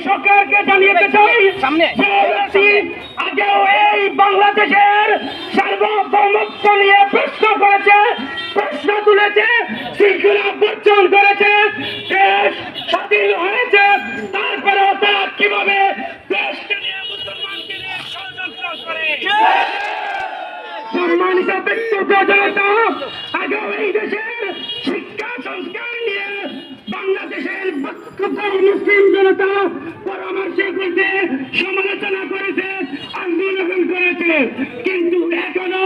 সরকারকে জানিয়ে চাই আগেও এই বাংলাদেশের সার্বভৌমত্ব নিয়ে প্রশ্ন করেছে, প্রশ্ন তুলেছে, শৃঙ্খলা বর্জন করেছে, দেশ স্বাধীন হয়েছে, তারপরেও তারা কিভাবে দেশকে নিয়ে মুসলমানকে নিয়ে ষড়যন্ত্র করে। সম্মানিত ব্যক্তিত্ব জনতা, আগেও এই দেশের শিক্ষা সংস্কার নিয়ে বাংলাদেশের মুসলিম জনতা পরামর্শ করতে, সমালোচনা করেছে, আন্দোলন করেছে, কিন্তু এখনো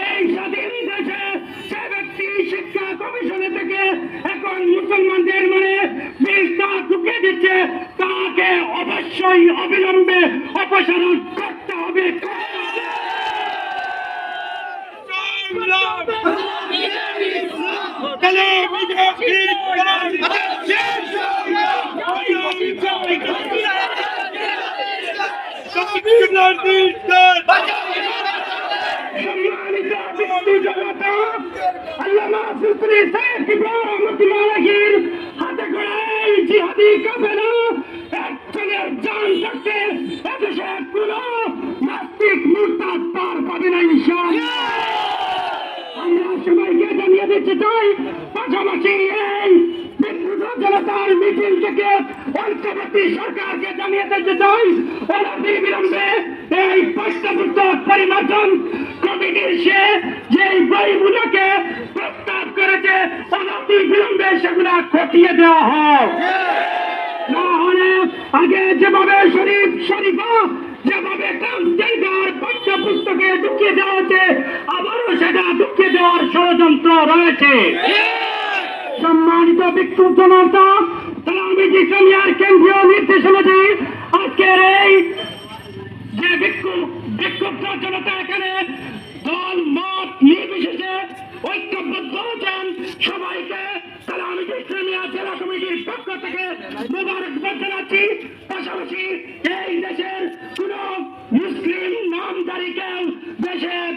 এই স্বাধীন দেশে সে ব্যক্তি শিক্ষা কমিশনে থেকে এখন মুসলমানদের মনে বিস্তার ঢুকে দিচ্ছে, তাকে অবশ্যই অবিলম্বে অপসারণ করতে হবে। হাতে করে জিহাদি কাফেলা একজনের জান থাকতে এদেশে কোনো নাস্তিক মুরতাদ পার পাবে না ইনশাআল্লাহ। আমরা সবাইকে জানিয়ে দিতে চাই, পাশাপাশি এই বিদ্রোহ জনতার মিছিল থেকে অন্তর্বর্তী সরকারকে জানিয়ে দিতে চাই, অনতি বিলম্বে এই পাঠ্যপুস্তক পরিমার্জন কমিটির সে যে বইগুলোকে প্রস্তাব করেছে অনতি বিলম্বে সেগুলা খতিয়ে দেওয়া হয়। না হলে আগে যেভাবে শরীফা যেভাবে ট্রান্সজেন্ডার পাঠ্যপুস্তকে ঢুকিয়ে দেওয়া হচ্ছে, আবারও সেটা ঢুকিয়ে দেওয়ার ষড়যন্ত্র রয়েছে। সম্মানিত বিক্ষোভ জনতা, তালামিজ ইসলামিয়ার কেন্দ্রীয় নির্দেশনাধী আজকের এই যে বিক্ষোভ জনতা এখানে দল মত নির্বিশেষে ঐক্যবদ্ধ হয়েছেন, সবাইকে তালামিজ ইসলামিয়া জেলা কমিটির পক্ষ থেকে মোবারকবাদ জানাচ্ছি। পাশাপাশি এই দেশের কোন মুসলিম নামধারীকেও দেশের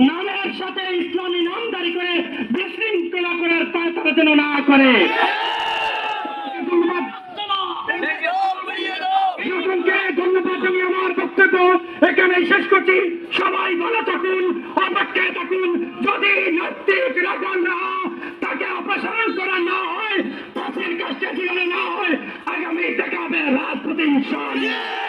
নামের সাথে ইসলামী নামধারী করে বিশৃঙ্খলা করার তারা যেন না করে। ধন্যবাদ জানিয়ে আমার বক্তব্য এখানে শেষ করছি। সবাই ভালো থাকুন, অপেক্ষায় থাকুন। যদি নাস্তিক রাজানরা তাকে অপসারণ করা না হয়, পাশের কাজটা জীবনে না হয়, আগামী দেখা হবে রাজপথে ইনশাআল্লাহ।